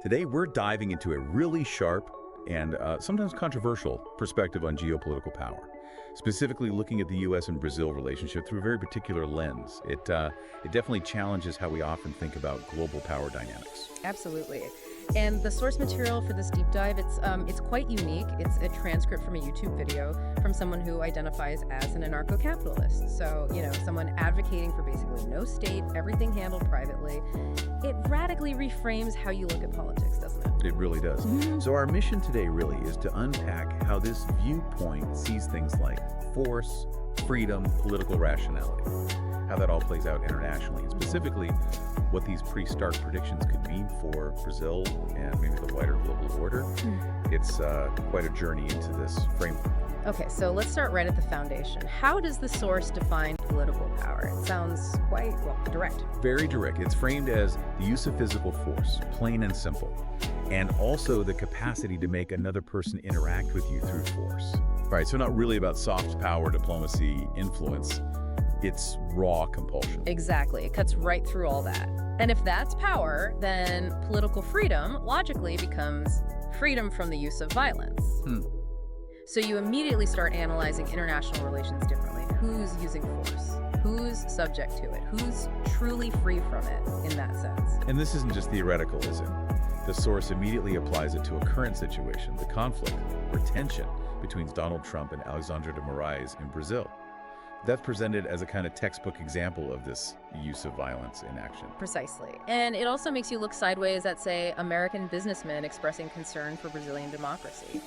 Today, we're diving into a really sharp and sometimes controversial perspective on geopolitical power, specifically looking at the U.S. and Brazil relationship through a very particular lens. It definitely challenges how we often think about global power dynamics. Absolutely. And the source material for this deep dive, it's quite unique. It's a transcript from a YouTube video from someone who identifies as an anarcho-capitalist. So, someone advocating for basically no state, everything handled privately. It radically reframes how you look at politics, doesn't it? It really does. So our mission today really is to unpack how this viewpoint sees things like force, freedom, political rationality, how that all plays out internationally, and specifically what these pretty stark predictions could mean for Brazil and maybe the wider global order. It's quite a journey into this framework. Okay, so let's start right at the foundation. How does the source define political power? It sounds quite, direct. Very direct. It's framed as the use of physical force, plain and simple, and also the capacity to make another person interact with you through force. All right, so not really about soft power, diplomacy, influence. It's raw compulsion. Exactly. It cuts right through all that. And if that's power, then political freedom logically becomes freedom from the use of violence. So you immediately start analyzing international relations differently. Who's using force? Who's subject to it? Who's truly free from it in that sense? And this isn't just theoretical, is it? The source immediately applies it to a current situation, the conflict or tension between Donald Trump and Alexandre Moraes in Brazil. That's presented as a kind of textbook example of this use of violence in action. Precisely. And it also makes you look sideways at, say, American businessmen expressing concern for Brazilian democracy.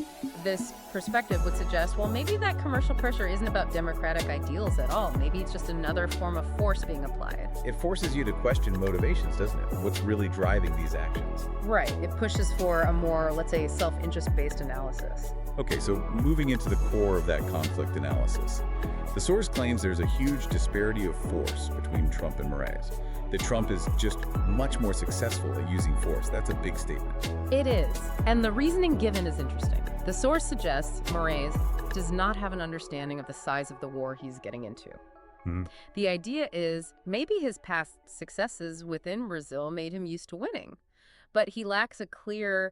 This perspective would suggest, well, maybe that commercial pressure isn't about democratic ideals at all. Maybe it's just another form of force being applied. It forces you to question motivations, doesn't it? What's really driving these actions? Right. It pushes for a more, let's say, self-interest-based analysis. Okay, so moving into the core of that conflict analysis. The source claims there's a huge disparity of force between Trump and Moraes. That Trump is just much more successful at using force. That's a big statement. It is. And the reasoning given is interesting. The source suggests Moraes does not have an understanding of the size of the war he's getting into. The idea is maybe his past successes within Brazil made him used to winning, but he lacks a clear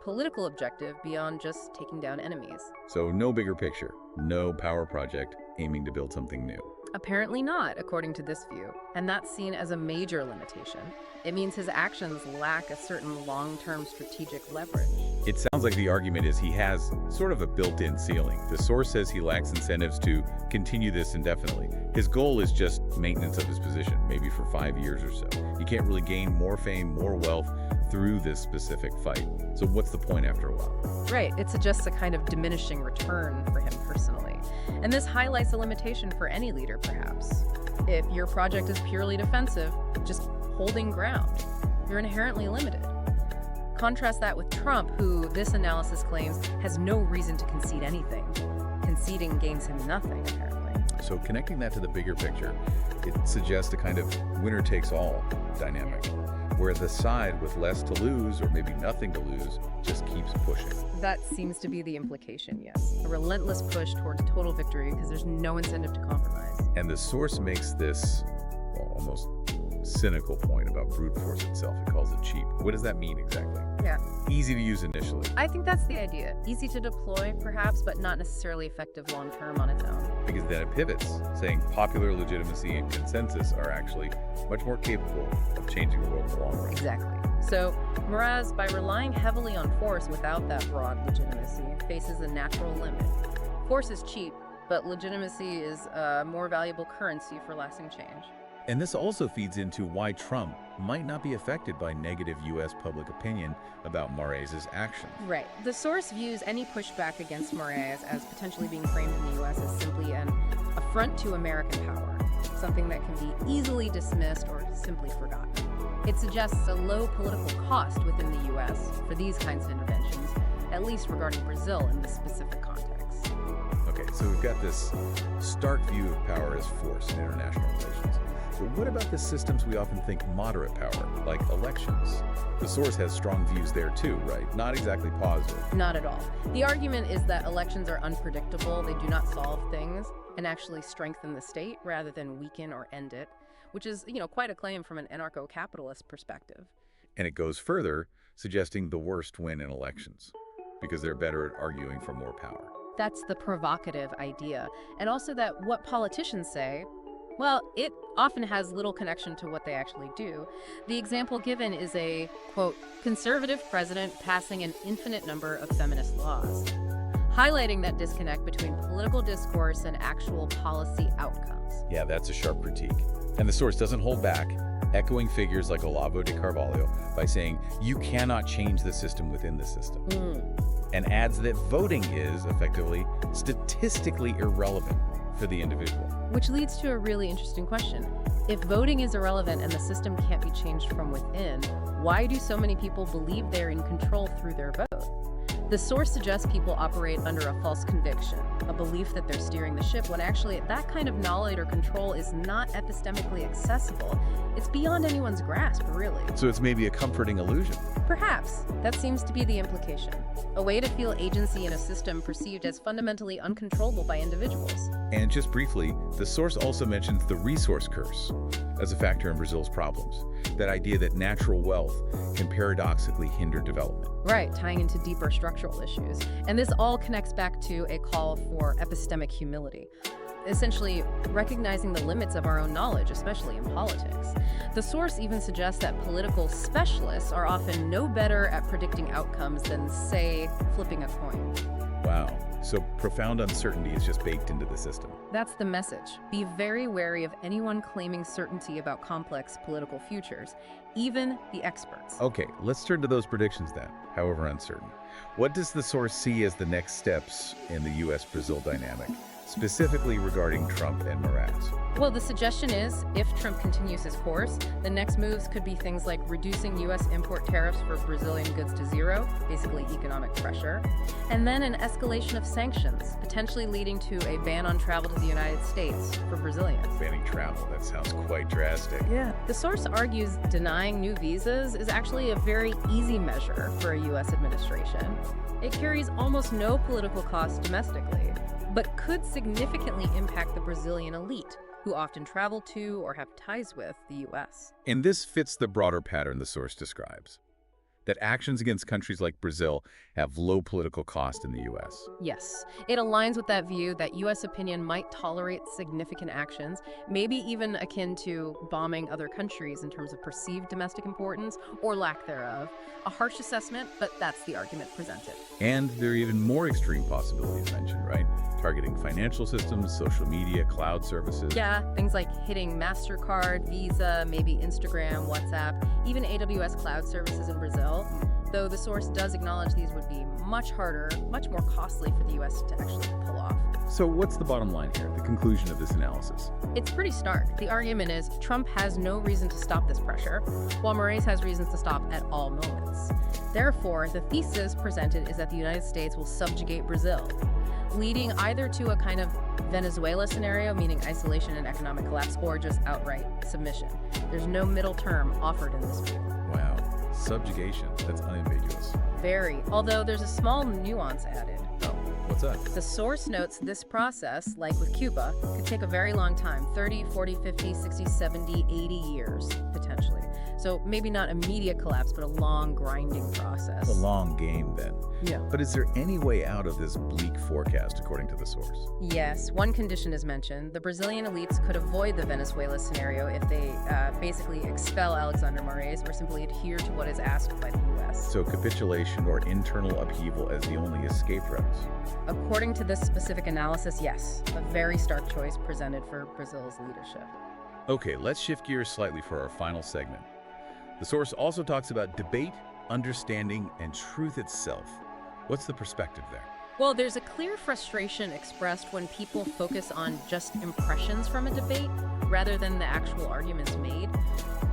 political objective beyond just taking down enemies. So no bigger picture, no power project aiming to build something new. Apparently not, according to this view, and that's seen as a major limitation. It means his actions lack a certain long-term strategic leverage. It sounds like the argument is he has sort of a built-in ceiling. The source says he lacks incentives to continue this indefinitely. His goal is just maintenance of his position, maybe for 5 years or so. He can't really gain more fame, more wealth through this specific fight. So what's the point after a while? Right, it suggests a kind of diminishing return for him personally. And this highlights a limitation for any leader, perhaps. If your project is purely defensive, just holding ground, you're inherently limited. Contrast that with Trump, who this analysis claims has no reason to concede anything. Conceding gains him nothing, apparently. So connecting that to the bigger picture, it suggests a kind of winner-takes-all dynamic, where the side with less to lose, or maybe nothing to lose, just keeps pushing. That seems to be the implication, yes. A relentless push towards total victory because there's no incentive to compromise. And the source makes this, almost cynical point about brute force itself. It calls it cheap. What does that mean exactly? Yeah. Easy to use initially. I think that's the idea. Easy to deploy, perhaps, but not necessarily effective long-term on its own. Because then it pivots, saying popular legitimacy and consensus are actually much more capable of changing the world in the long run. Exactly. So, Moraes, by relying heavily on force without that broad legitimacy, faces a natural limit. Force is cheap, but legitimacy is a more valuable currency for lasting change. And this also feeds into why Trump might not be affected by negative U.S. public opinion about Moraes' actions. Right. The source views any pushback against Moraes as potentially being framed in the U.S. as simply an affront to American power, something that can be easily dismissed or simply forgotten. It suggests a low political cost within the U.S. for these kinds of interventions, at least regarding Brazil in this specific context. Okay, so we've got this stark view of power as force in international relations. But what about the systems we often think moderate power, like elections? The source has strong views there too, right? Not exactly positive. Not at all. The argument is that elections are unpredictable, they do not solve things, and actually strengthen the state rather than weaken or end it, which is, quite a claim from an anarcho-capitalist perspective. And it goes further, suggesting the worst win in elections because they're better at arguing for more power. That's the provocative idea. And also that what politicians say, well, it often has little connection to what they actually do. The example given is a, quote, conservative president passing an infinite number of feminist laws, highlighting that disconnect between political discourse and actual policy outcomes. Yeah, that's a sharp critique. And the source doesn't hold back, echoing figures like Olavo de Carvalho by saying, you cannot change the system within the system. And adds that voting is, effectively, statistically irrelevant for the individual. Which leads to a really interesting question. If voting is irrelevant and the system can't be changed from within, why do so many people believe they're in control through their vote? The source suggests people operate under a false conviction, a belief that they're steering the ship, when actually that kind of knowledge or control is not epistemically accessible. It's beyond anyone's grasp, really. So it's maybe a comforting illusion. Perhaps. That seems to be the implication. A way to feel agency in a system perceived as fundamentally uncontrollable by individuals. And just briefly, the source also mentions the resource curse as a factor in Brazil's problems. That idea that natural wealth can paradoxically hinder development. Right, tying into deeper structural issues. And this all connects back to a call for epistemic humility. Essentially, recognizing the limits of our own knowledge, especially in politics. The source even suggests that political specialists are often no better at predicting outcomes than, say, flipping a coin. Wow. So profound uncertainty is just baked into the system. That's the message. Be very wary of anyone claiming certainty about complex political futures, even the experts. Okay, let's turn to those predictions then, however uncertain. What does the source see as the next steps in the U.S.-Brazil dynamic, specifically regarding Trump and Moraes? Well, the suggestion is, if Trump continues his course, the next moves could be things like reducing U.S. import tariffs for Brazilian goods to zero, basically economic pressure, and then an escalation of sanctions, potentially leading to a ban on travel to the United States for Brazilians. Banning travel, that sounds quite drastic. Yeah. The source argues denying new visas is actually a very easy measure for a U.S. administration. It carries almost no political cost domestically, but could significantly impact the Brazilian elite, who often travel to or have ties with the U.S. And this fits the broader pattern the source describes, that actions against countries like Brazil have low political cost in the U.S. Yes, it aligns with that view that U.S. opinion might tolerate significant actions, maybe even akin to bombing other countries in terms of perceived domestic importance or lack thereof. A harsh assessment, but that's the argument presented. And there are even more extreme possibilities mentioned, right? Targeting financial systems, social media, cloud services. Yeah, things like hitting MasterCard, Visa, maybe Instagram, WhatsApp, even AWS cloud services in Brazil. Though the source does acknowledge these would be much harder, much more costly for the U.S. to actually pull off. So what's the bottom line here, the conclusion of this analysis? It's pretty stark. The argument is Trump has no reason to stop this pressure, while Moraes has reasons to stop at all moments. Therefore, the thesis presented is that the United States will subjugate Brazil, leading either to a kind of Venezuela scenario, meaning isolation and economic collapse, or just outright submission. There's no middle term offered in this view. Wow, subjugation, that's unambiguous. Very, although there's a small nuance added. Oh, what's that? The source notes this process, like with Cuba, could take a very long time, 30, 40, 50, 60, 70, 80 years, potentially. So maybe not immediate collapse, but a long grinding process. A long game then. Yeah. But is there any way out of this bleak forecast, according to the source? Yes, one condition is mentioned. The Brazilian elites could avoid the Venezuela scenario if they basically expel Alexandre Moraes or simply adhere to what is asked by the U.S. So capitulation or internal upheaval as the only escape routes? According to this specific analysis, yes, a very stark choice presented for Brazil's leadership. Okay, let's shift gears slightly for our final segment. The source also talks about debate, understanding, and truth itself. What's the perspective there? Well, there's a clear frustration expressed when people focus on just impressions from a debate rather than the actual arguments made.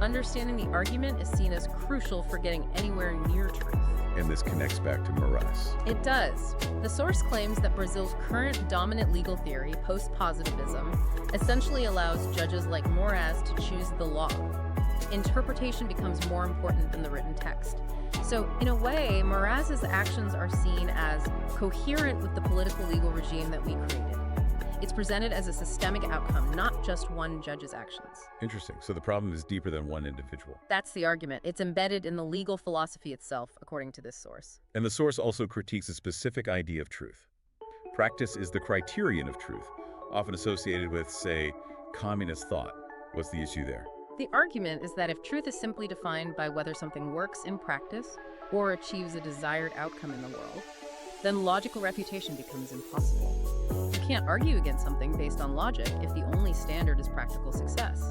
Understanding the argument is seen as crucial for getting anywhere near truth. And this connects back to Moraes. It does. The source claims that Brazil's current dominant legal theory, post-positivism, essentially allows judges like Moraes to choose the law. Interpretation becomes more important than the written text. So, in a way, Moraes' actions are seen as coherent with the political legal regime that we created. It's presented as a systemic outcome, not just one judge's actions. Interesting. So the problem is deeper than one individual. That's the argument. It's embedded in the legal philosophy itself, according to this source. And the source also critiques a specific idea of truth. Practice is the criterion of truth, often associated with, say, communist thought. What's the issue there? The argument is that if truth is simply defined by whether something works in practice or achieves a desired outcome in the world, then logical refutation becomes impossible. You can't argue against something based on logic if the only standard is practical success.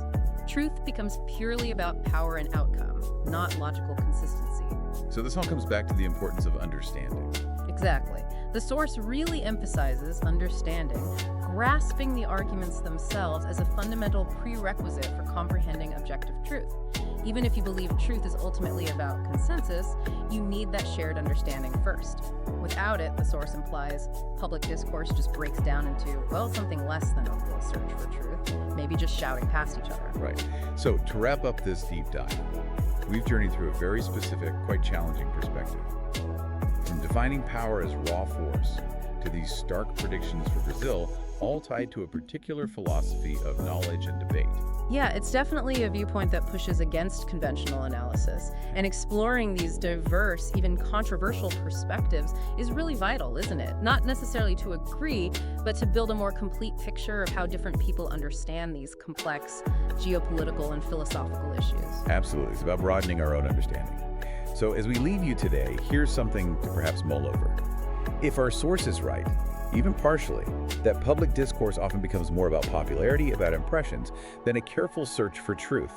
Truth becomes purely about power and outcome, not logical consistency. So this all comes back to the importance of understanding. Exactly. The source really emphasizes understanding, grasping the arguments themselves as a fundamental prerequisite for comprehending objective truth. Even if you believe truth is ultimately about consensus, you need that shared understanding first. Without it, the source implies, public discourse just breaks down into, well, something less than a real search for truth, maybe just shouting past each other. Right. So to wrap up this deep dive, we've journeyed through a very specific, quite challenging perspective. From defining power as raw force to these stark predictions for Brazil, all tied to a particular philosophy of knowledge and debate. Yeah, it's definitely a viewpoint that pushes against conventional analysis, and exploring these diverse, even controversial perspectives is really vital, isn't it? Not necessarily to agree, but to build a more complete picture of how different people understand these complex geopolitical and philosophical issues. Absolutely. It's about broadening our own understanding. So as we leave you today, here's something to perhaps mull over. If our source is right, even partially, that public discourse often becomes more about popularity, about impressions, than a careful search for truth.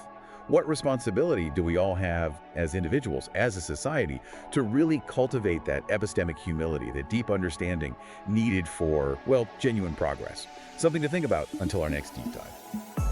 What responsibility do we all have as individuals, as a society, to really cultivate that epistemic humility, that deep understanding needed for, well, genuine progress? Something to think about until our next deep dive.